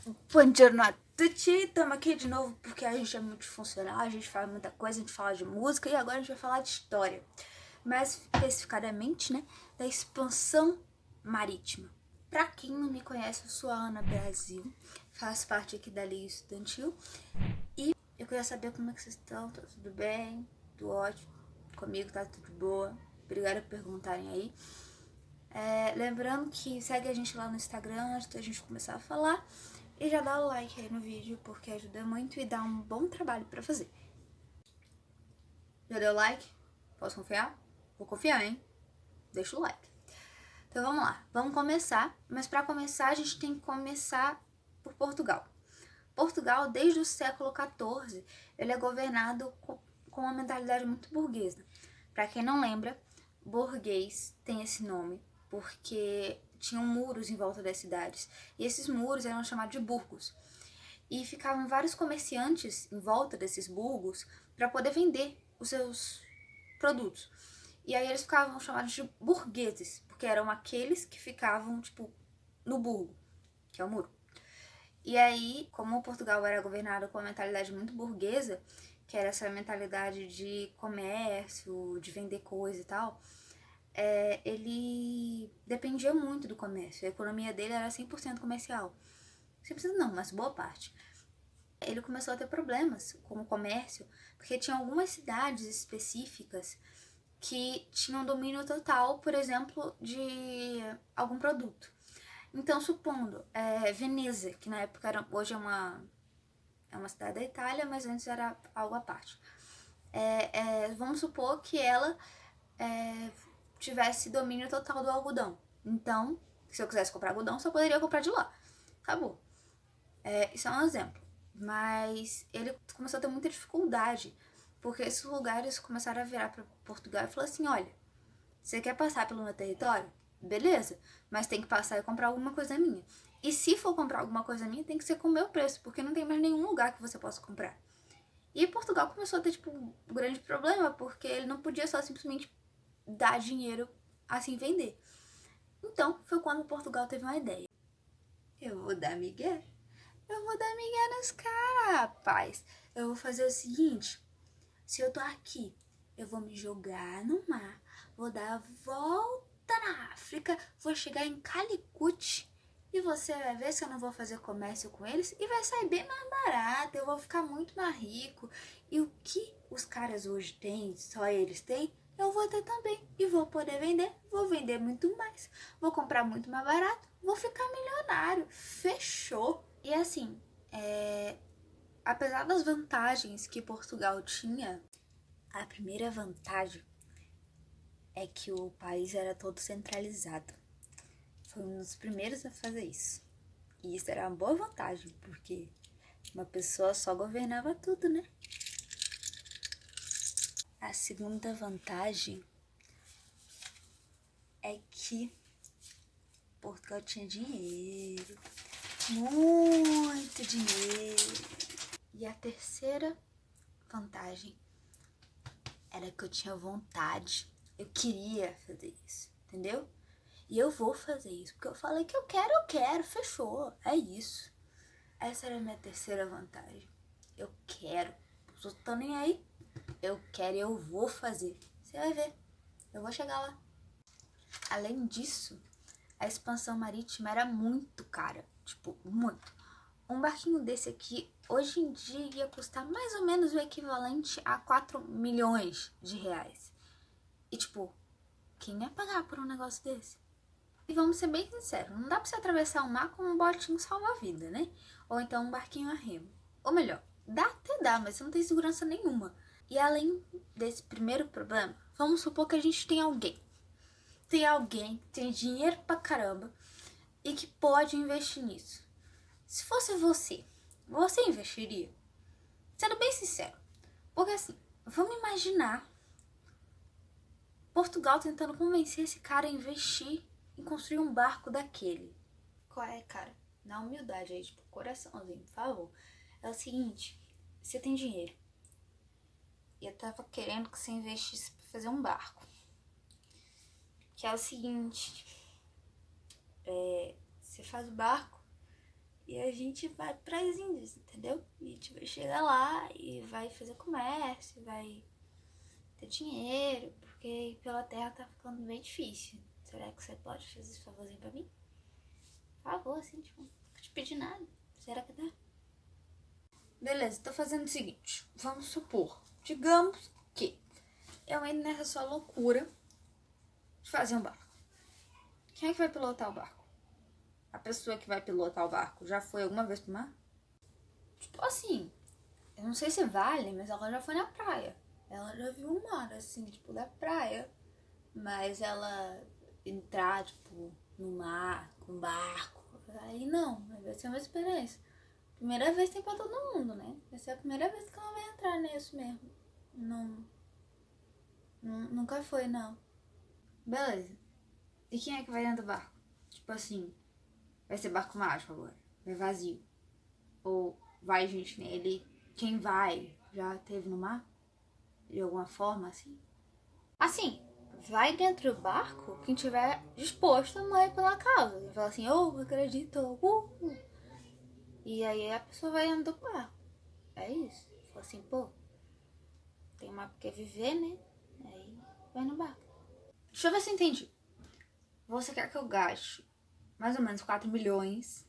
Buongiorno tutti, estamos aqui de novo porque a gente é multifuncional, a gente fala muita coisa, a gente fala de música e agora a gente vai falar de história. Mais especificadamente, né, da expansão marítima. Pra quem não me conhece, eu sou a Ana Brasil, faço parte aqui da Liga Estudantil e eu queria saber como é que vocês estão, tá tudo bem? Tudo ótimo, comigo tá tudo boa, obrigada por perguntarem aí. Lembrando que segue a gente lá no Instagram antes da gente começar a falar. E já dá o like aí no vídeo, porque ajuda muito e dá um bom trabalho pra fazer. Já deu like? Posso confiar? Vou confiar, hein? Deixa o like. Então vamos lá, vamos começar. Mas pra começar, a gente tem que começar por Portugal. Portugal, desde o século XIV, ele é governado com uma mentalidade muito burguesa. Pra quem não lembra, burguês tem esse nome porque tinham muros em volta das cidades. E esses muros eram chamados de burgos. E ficavam vários comerciantes em volta desses burgos para poder vender os seus produtos. E aí eles ficavam chamados de burgueses, porque eram aqueles que ficavam, tipo, no burgo, que é o muro. E aí, como Portugal era governado com uma mentalidade muito burguesa, que era essa mentalidade de comércio, de vender coisa e tal, ele dependia muito do comércio. A economia dele era 100% comercial. 100% não, mas boa parte. Ele começou a ter problemas com o comércio, porque tinha algumas cidades específicas que tinham domínio total, por exemplo, de algum produto. Então, supondo, Veneza, que na época hoje é uma cidade da Itália, mas antes era algo à parte. Vamos supor que ela tivesse domínio total do algodão. Então, se eu quisesse comprar algodão, só poderia comprar de lá. Acabou. Isso é um exemplo. Mas ele começou a ter muita dificuldade, porque esses lugares começaram a virar para Portugal e falou assim, olha, você quer passar pelo meu território? Beleza, mas tem que passar e comprar alguma coisa minha. E se for comprar alguma coisa minha, tem que ser com o meu preço, porque não tem mais nenhum lugar que você possa comprar. E Portugal começou a ter, tipo, um grande problema, porque ele não podia só simplesmente dar dinheiro assim vender. Então, foi quando Portugal teve uma ideia. Eu vou dar migué nos caras, rapaz. Eu vou fazer o seguinte, se eu tô aqui, eu vou me jogar no mar, vou dar a volta na África, vou chegar em Calicut e você vai ver se eu não vou fazer comércio com eles e vai sair bem mais barato, eu vou ficar muito mais rico. E o que os caras hoje têm, só eles têm, eu vou ter também. E vou poder vender, vou vender muito mais, vou comprar muito mais barato, vou ficar milionário. Fechou. E assim, apesar das vantagens que Portugal tinha, a primeira vantagem é que o país era todo centralizado. Foi um dos primeiros a fazer isso. E isso era uma boa vantagem, porque uma pessoa só governava tudo, né? A segunda vantagem é que Portugal tinha dinheiro, muito dinheiro. E a terceira vantagem era que eu tinha vontade, eu queria fazer isso, entendeu? E eu vou fazer isso, porque eu falei que eu quero, fechou, é isso. Essa era a minha terceira vantagem. Eu quero, não tô nem aí, eu quero e eu vou fazer. Você vai ver, eu vou chegar lá. Além disso, a expansão marítima era muito cara, tipo, muito. Um barquinho desse aqui, hoje em dia, ia custar mais ou menos o equivalente a 4 milhões de reais. E tipo, quem ia pagar por um negócio desse? E vamos ser bem sinceros, não dá pra você atravessar o mar com um botinho salva-vida, né? Ou então um barquinho a remo. Ou melhor, dá até dá, mas você não tem segurança nenhuma. E além desse primeiro problema, vamos supor que a gente tem alguém. Tem alguém que tem dinheiro pra caramba e que pode investir nisso. Se fosse você investiria? Sendo bem sincero. Porque assim, vamos imaginar Portugal tentando convencer esse cara a investir em construir um barco daquele. Qual é, cara? Na humildade aí, tipo, coraçãozinho, por favor. É o seguinte, você tem dinheiro. E eu tava querendo que você investisse pra fazer um barco. Que é o seguinte, você faz o barco e a gente vai para as Índias, entendeu? E a gente vai chegar lá e vai fazer comércio, vai ter dinheiro, porque pela terra tá ficando bem difícil. Será que você pode fazer esse favorzinho pra mim? Por favor, assim, tipo, não vou te pedir nada. Será que dá? Beleza, tô fazendo o seguinte. Vamos supor, digamos que eu entro nessa sua loucura de fazer um barco. Quem é que vai pilotar o barco? A pessoa que vai pilotar o barco já foi alguma vez pro mar? Tipo assim, eu não sei se vale, mas ela já foi na praia. Ela já viu o mar, assim, tipo, da praia. Mas ela entrar, tipo, no mar, com barco, aí não, vai ser uma experiência. Primeira vez tem pra todo mundo, né? Vai ser a primeira vez que ela vai entrar nisso mesmo. Nunca foi, não. Beleza. E quem é que vai dentro do barco? Tipo assim, vai ser barco mágico agora. Vai vazio. Ou vai gente nele. Quem vai já teve no mar? De alguma forma, assim? Assim, vai dentro do barco quem tiver disposto a morrer pela causa. E fala assim, oh, acredito, E aí a pessoa vai dentro do barco. É isso. Fala assim, pô, tem mais porque viver, né? Aí vai no barco. Deixa eu ver se eu entendi. Você quer que eu gaste mais ou menos 4 milhões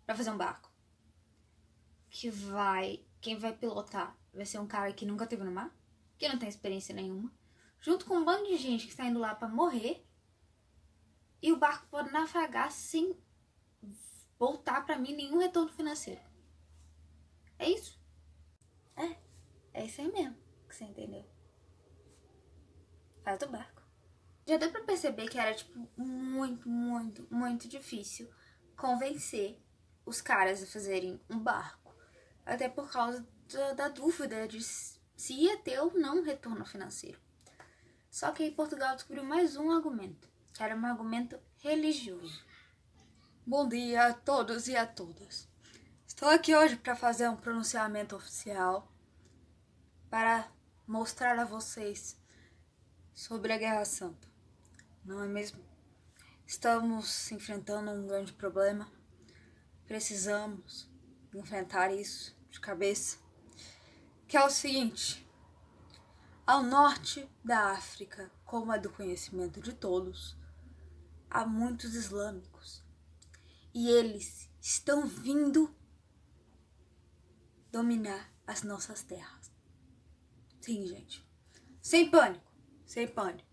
pra fazer um barco? Quem vai pilotar vai ser um cara que nunca teve no mar, que não tem experiência nenhuma, junto com um bando de gente que está indo lá pra morrer, e o barco pode navegar sem voltar pra mim nenhum retorno financeiro. É isso? É isso aí mesmo que você entendeu. Faz do barco. Já deu pra perceber que era, tipo, muito, muito, muito difícil convencer os caras a fazerem um barco. Até por causa da dúvida de se ia ter ou não retorno financeiro. Só que aí Portugal descobriu mais um argumento, que era um argumento religioso. Bom dia a todos e a todas. Estou aqui hoje para fazer um pronunciamento oficial para mostrar a vocês sobre a Guerra Santa. Não é mesmo? Estamos enfrentando um grande problema. Precisamos enfrentar isso de cabeça. Que é o seguinte: ao norte da África, como é do conhecimento de todos, há muitos islâmicos. E eles estão vindo dominar as nossas terras. Sim, gente. Sem pânico. Sem pânico.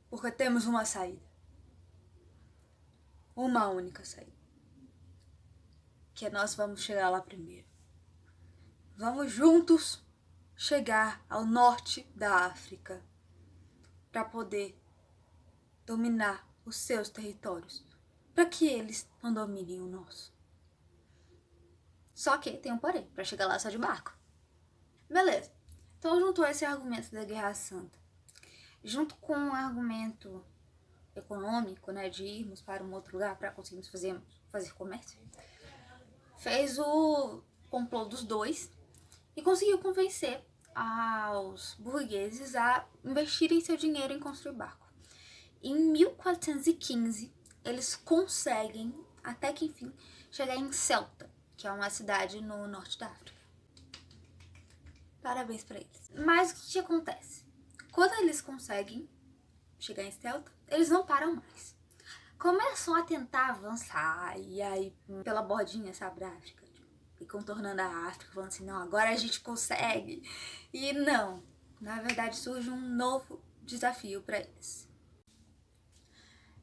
Porque temos uma saída. Uma única saída. Que nós vamos chegar lá primeiro. Vamos juntos chegar ao norte da África para poder dominar os seus territórios, para que eles não dominem o nosso. Só que tem um porém, para chegar lá só de barco. Beleza. Então juntou esse argumento da Guerra Santa, junto com o argumento econômico, né, de irmos para um outro lugar para conseguirmos fazer comércio, fez o complô dos dois e conseguiu convencer aos burgueses a investirem seu dinheiro em construir barco. Em 1415, eles conseguem, até que enfim, chegar em Ceuta, que é uma cidade no norte da África. Parabéns para eles. Mas o que acontece? Quando eles conseguem chegar em Ceuta, eles não param mais. Começam a tentar avançar, e aí pela bordinha, sabe, da África. E contornando a África, falando assim, não, agora a gente consegue. E não, na verdade surge um novo desafio para eles.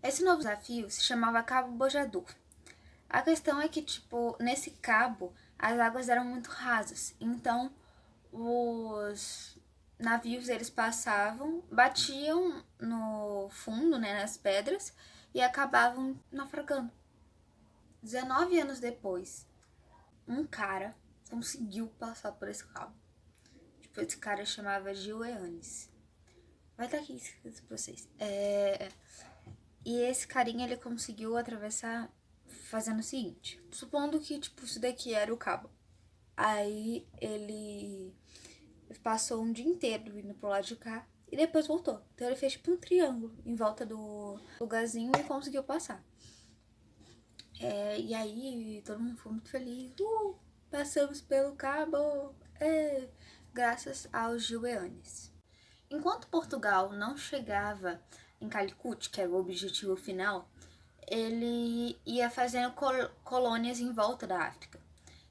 Esse novo desafio se chamava Cabo Bojador. A questão é que, tipo, nesse cabo, as águas eram muito rasas. Então, os navios, eles passavam, batiam no fundo, né, nas pedras, e acabavam naufragando. 19 anos depois, um cara conseguiu passar por esse cabo. Tipo, esse cara chamava Gil Eanes. Vai estar aqui escrito pra vocês. E esse carinha, ele conseguiu atravessar fazendo o seguinte. Supondo que, tipo, isso daqui era o cabo. Aí ele passou um dia inteiro indo pro lado de cá e depois voltou. Então ele fez tipo um triângulo em volta do lugarzinho e conseguiu passar. E aí todo mundo ficou muito feliz. Passamos pelo cabo, graças aos Julianes. Enquanto Portugal não chegava em Calicut, que era o objetivo final, ele ia fazendo colônias em volta da África.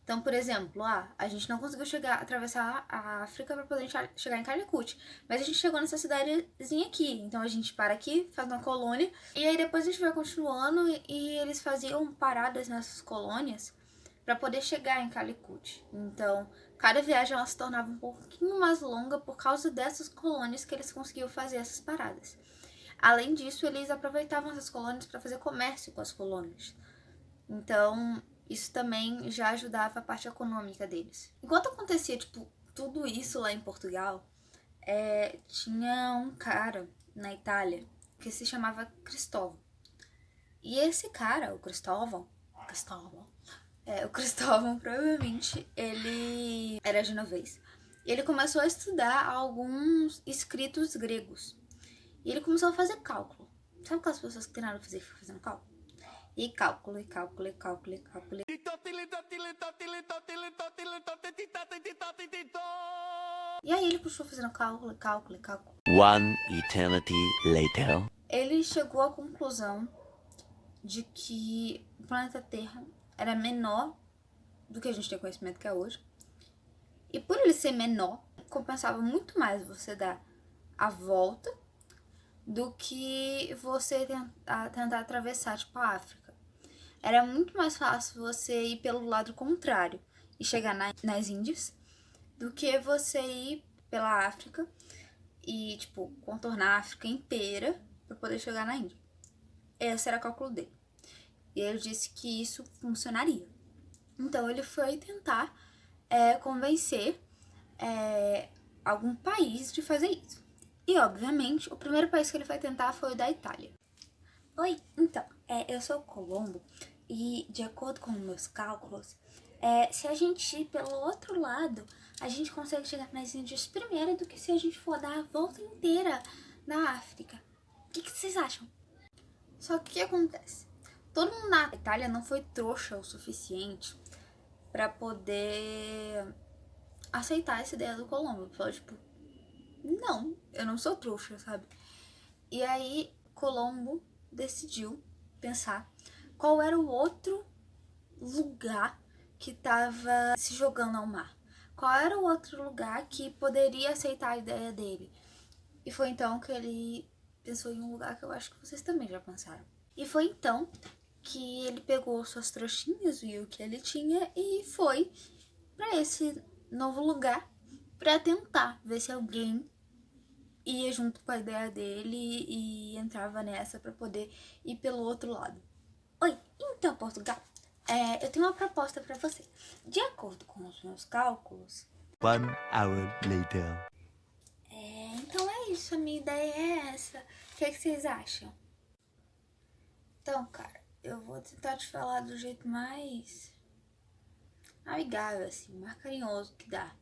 Então, por exemplo, a gente não conseguiu atravessar a África para poder chegar em Calicut, mas a gente chegou nessa cidadezinha aqui. Então a gente para aqui, faz uma colônia, e aí depois a gente vai continuando e eles faziam paradas nessas colônias para poder chegar em Calicut. Então, cada viagem ela se tornava um pouquinho mais longa por causa dessas colônias que eles conseguiam fazer essas paradas. Além disso, eles aproveitavam essas colônias para fazer comércio com as colônias. Então, isso também já ajudava a parte econômica deles. Enquanto acontecia, tudo isso lá em Portugal, tinha um cara na Itália que se chamava Cristóvão. E esse cara, o Cristóvão, provavelmente, ele era genovês. E ele começou a estudar alguns escritos gregos. E ele começou a fazer cálculo. Sabe aquelas pessoas que tem nada a fazer e ficam fazendo cálculo? E cálculo. E aí ele puxou fazendo cálculo. One eternity later. Ele chegou à conclusão de que o planeta Terra era menor do que a gente tem conhecimento que é hoje. E por ele ser menor, compensava muito mais você dar a volta do que você tentar atravessar, a África. Era muito mais fácil você ir pelo lado contrário e chegar nas Índias do que você ir pela África e, contornar a África inteira para poder chegar na Índia. Esse era o cálculo dele. E ele disse que isso funcionaria. Então ele foi tentar convencer algum país de fazer isso. E, obviamente, o primeiro país que ele foi tentar foi o da Itália. Oi, então, eu sou o Colombo e, de acordo com meus cálculos, se a gente ir pelo outro lado, a gente consegue chegar nas Índias primeiro do que se a gente for dar a volta inteira na África. O que vocês acham? Só que o que acontece? Todo mundo na Itália não foi trouxa o suficiente para poder aceitar essa ideia do Colombo. Falou, não, eu não sou trouxa, sabe? E aí, Colombo decidiu pensar qual era o outro lugar que estava se jogando ao mar. Qual era o outro lugar que poderia aceitar a ideia dele. E foi então que ele pensou em um lugar que eu acho que vocês também já pensaram. E foi então que ele pegou suas trouxinhas, viu o que ele tinha e foi para esse novo lugar para tentar ver se alguém ia junto com a ideia dele e entrava nessa para poder ir pelo outro lado. Oi, então, Portugal, eu tenho uma proposta para você. De acordo com os meus cálculos... One hour later. Então é isso, a minha ideia é essa. O que vocês acham? Então, cara, eu vou tentar te falar do jeito mais amigável, assim, mais carinhoso que dá.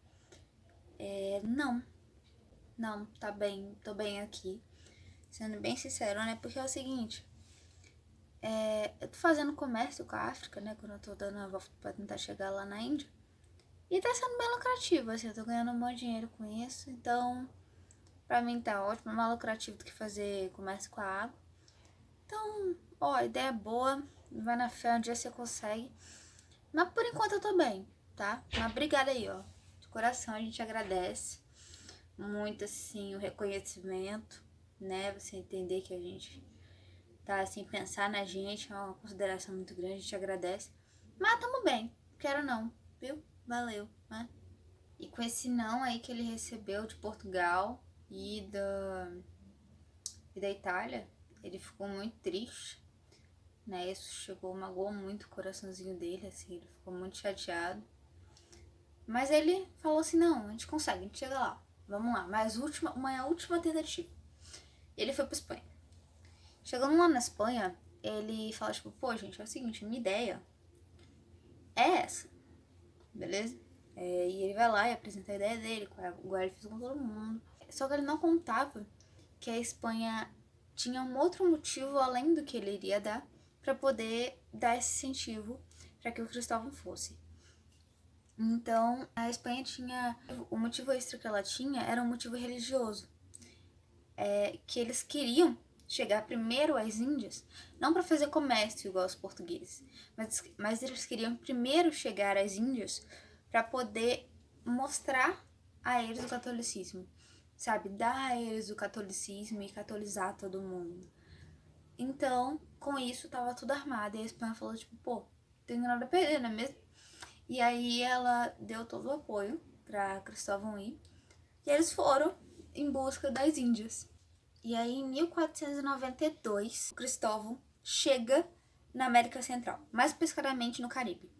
Não, tá bem, tô bem aqui. Sendo bem sincero, né? Porque é o seguinte, eu tô fazendo comércio com a África, né? Quando eu tô dando a volta pra tentar chegar lá na Índia. E tá sendo bem lucrativo, assim, eu tô ganhando um bom dinheiro com isso. Então, pra mim tá ótimo, é mais lucrativo do que fazer comércio com a água. Então, a ideia é boa, vai na fé, um dia você consegue. Mas por enquanto eu tô bem, tá? Mas obrigada aí, ó. De coração a gente agradece muito, assim, o reconhecimento, né? Você entender que a gente tá, assim, pensar na gente é uma consideração muito grande, a gente agradece. Mas tamo bem, quero não, viu? Valeu, né? E com esse não aí que ele recebeu de Portugal e da Itália, ele ficou muito triste, né? Isso magoou muito o coraçãozinho dele, assim, ele ficou muito chateado. Mas ele falou assim, não, a gente consegue, a gente chega lá, vamos lá, uma última tentativa. Ele foi pra Espanha. Chegando lá na Espanha, ele fala, pô, gente, é o seguinte, minha ideia é essa, beleza? E ele vai lá e apresenta a ideia dele, igual ele fez com todo mundo. Só que ele não contava que a Espanha tinha um outro motivo além do que ele iria dar para poder dar esse incentivo para que o Cristóvão fosse. Então, a Espanha tinha... O motivo extra que ela tinha era um motivo religioso. Que eles queriam chegar primeiro às Índias, não para fazer comércio igual os portugueses, mas eles queriam primeiro chegar às Índias para poder mostrar a eles o catolicismo, sabe? Dar a eles o catolicismo e catolizar todo mundo. Então, com isso, tava tudo armado. E a Espanha falou, tipo, pô, tem nada a perder, não é mesmo? E aí ela deu todo o apoio pra Cristóvão ir. E eles foram em busca das Índias. E aí, em 1492, Cristóvão chega na América Central, mais especificamente no Caribe.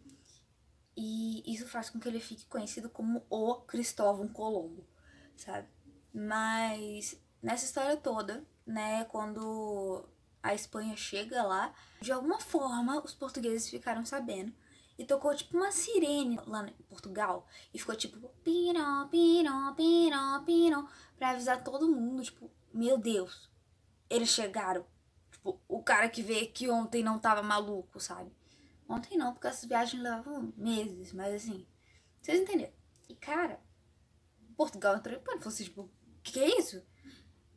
E isso faz com que ele fique conhecido como o Cristóvão Colombo, sabe? Mas nessa história toda, né, quando a Espanha chega lá, de alguma forma os portugueses ficaram sabendo e tocou tipo uma sirene lá em Portugal e ficou tipo pino, pino, pino, pino, pra avisar todo mundo, tipo, meu Deus, eles chegaram. Tipo, o cara que veio aqui ontem não tava maluco, sabe? Ontem não, porque essas viagens levavam meses, mas assim, vocês entenderam. E cara, Portugal entrou em pânico, falou assim, tipo, que é isso?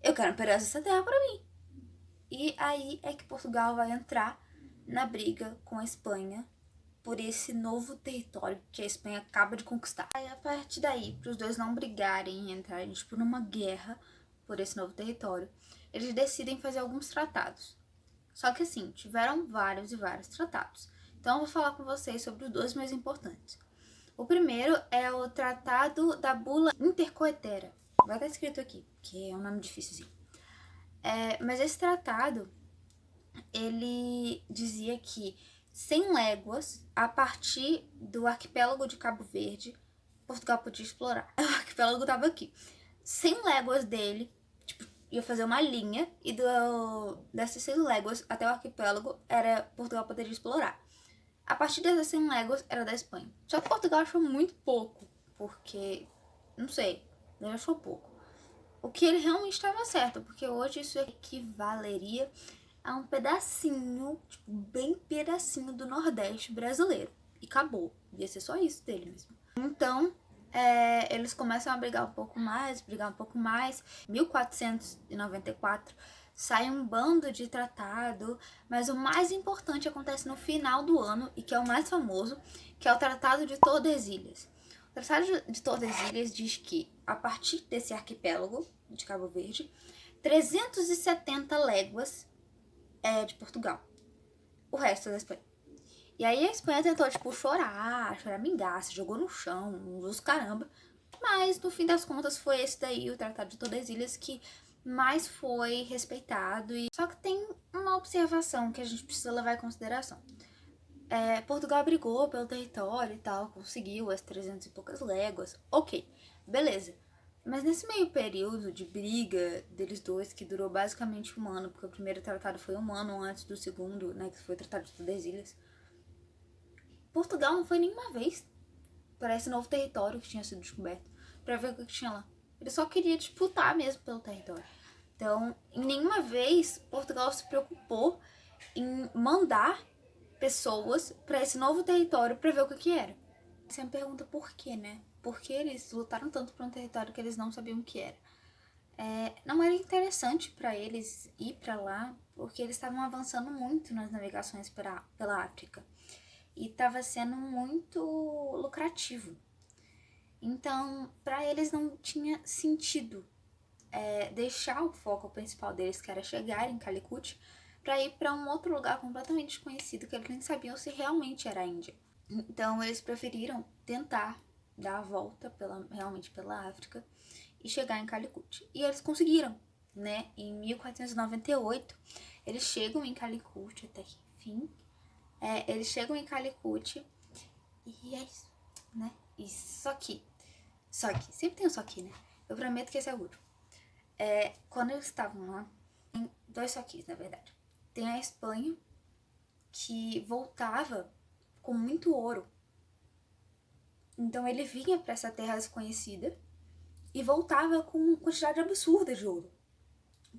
Eu quero um pedaço dessa terra pra mim. E aí é que Portugal vai entrar na briga com a Espanha por esse novo território que a Espanha acaba de conquistar. Aí a partir daí, para os dois não brigarem e entrarem tipo numa guerra por esse novo território, eles decidem fazer alguns tratados. Só que assim, tiveram vários e vários tratados. Então eu vou falar com vocês sobre os dois mais importantes. O primeiro é o Tratado da Bula Intercoetera. Vai estar escrito aqui, que é um nome difícil. Mas esse tratado, ele dizia que 100 léguas a partir do arquipélago de Cabo Verde, Portugal podia explorar. O arquipélago estava aqui. 100 léguas dele, tipo, ia fazer uma linha, e dessas 100 léguas até o arquipélago, Portugal poderia explorar. A partir dessas 100 léguas era da Espanha. Só que Portugal achou muito pouco, porque, não sei, ele achou pouco. O que ele realmente estava certo, porque hoje isso equivaleria a um pedacinho, tipo, bem pedacinho do Nordeste brasileiro. E acabou. Ia ser só isso dele mesmo. Então, eles começam a brigar um pouco mais. 1494, sai um bando de tratado, mas o mais importante acontece no final do ano, e que é o mais famoso, que é o Tratado de Tordesilhas. O Tratado de Tordesilhas diz que, a partir desse arquipélago de Cabo Verde, 370 léguas de Portugal. O resto é da Espanha. E aí a Espanha tentou, tipo, choramingar, se jogou no chão, os caramba. Mas, no fim das contas, foi esse daí, o Tratado de Tordesilhas, que mais foi respeitado. Só que tem uma observação que a gente precisa levar em consideração. Portugal brigou pelo território e tal, conseguiu as 300 e poucas léguas. Ok, beleza. Mas nesse meio período de briga deles dois, que durou basicamente um ano, porque o primeiro tratado foi um ano antes do segundo, né, que foi o Tratado de Tordesilhas, Portugal não foi nenhuma vez para esse novo território que tinha sido descoberto, para ver o que tinha lá. Ele só queria disputar mesmo pelo território. Então, em nenhuma vez Portugal se preocupou em mandar pessoas para esse novo território para ver o que era. Você me pergunta por quê, né? Por que eles lutaram tanto por um território que eles não sabiam o que era? Não era interessante para eles ir para lá, porque eles estavam avançando muito nas navegações pela África. E estava sendo muito lucrativo. Então, para eles não tinha sentido deixar o foco principal deles, que era chegar em Calicut, para ir para um outro lugar completamente desconhecido, que eles nem sabiam se realmente era a Índia. Então, eles preferiram tentar dar a volta realmente pela África e chegar em Calicut. E eles conseguiram, né? Em 1498, eles chegam em Calicut, até que enfim. Eles chegam em Calicut e é isso, né? E só que, sempre tem um só que, né? Eu prometo que esse é o último. Quando eles estavam lá, tem dois só que, na verdade. Tem a Espanha, que voltava com muito ouro. Então ele vinha para essa terra desconhecida e voltava com uma quantidade absurda de ouro,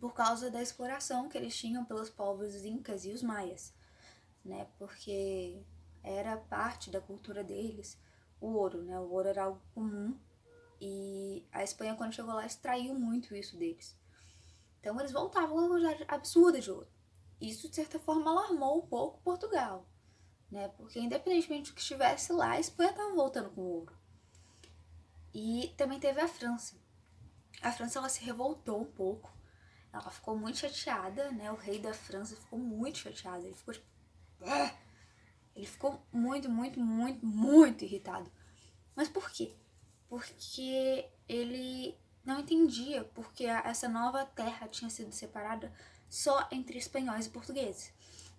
por causa da exploração que eles tinham pelos povos incas e os maias. né? Porque era parte da cultura deles o ouro, né? O ouro era algo comum e a Espanha, quando chegou lá, extraiu muito isso deles. Então eles voltavam com uma quantidade absurda de ouro. Isso, de certa forma, alarmou um pouco Portugal, né? Porque independentemente do que estivesse lá, a Espanha estava voltando com ouro. E também teve a França. A França, ela se revoltou um pouco. Ela ficou muito chateada, né? O rei da França ficou muito chateado. Ele ficou tipo... Ele ficou muito, muito, muito, muito irritado. Mas por quê? Porque ele não entendia porque essa nova terra tinha sido separada só entre espanhóis e portugueses.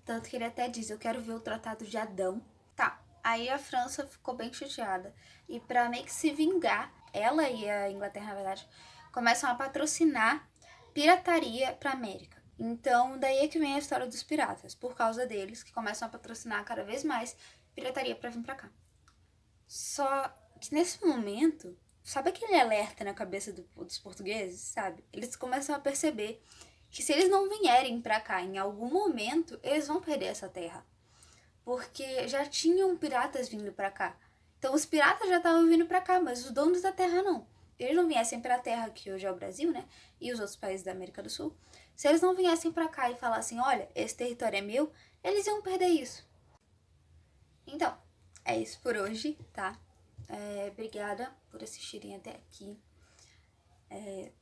Tanto que ele até diz, eu quero ver o Tratado de Adão. Tá, aí a França ficou bem chateada. E pra meio que se vingar, ela e a Inglaterra, na verdade, começam a patrocinar pirataria pra América. Então, daí é que vem a história dos piratas, por causa deles, que começam a patrocinar cada vez mais pirataria pra vir pra cá. Só que nesse momento, sabe aquele alerta na cabeça dos portugueses, sabe? Eles começam a perceber que se eles não vierem pra cá em algum momento, eles vão perder essa terra. Porque já tinham piratas vindo pra cá. Então os piratas já estavam vindo pra cá, mas os donos da terra não. Eles não viessem pra terra, que hoje é o Brasil, né? E os outros países da América do Sul. Se eles não viessem pra cá e falassem, olha, esse território é meu, eles iam perder isso. Então, é isso por hoje, tá? Obrigada por assistirem até aqui.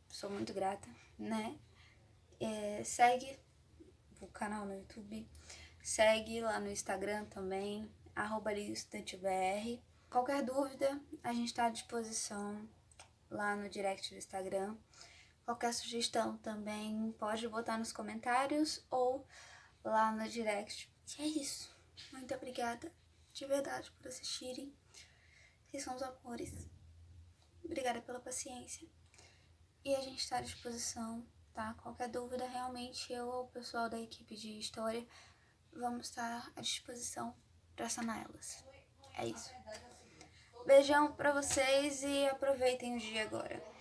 Sou muito grata, né? Segue o canal no YouTube. Segue lá no Instagram também, @ligoestudantebr. Qualquer dúvida, a gente está à disposição lá no direct do Instagram. Qualquer sugestão também pode botar nos comentários ou lá no direct. E é isso. Muito obrigada, de verdade, por assistirem. Vocês são os amores. Obrigada pela paciência. E a gente está à disposição, tá? Qualquer dúvida, realmente, eu ou o pessoal da equipe de história vamos estar à disposição para sanar elas. É isso. Beijão pra vocês e aproveitem o dia agora.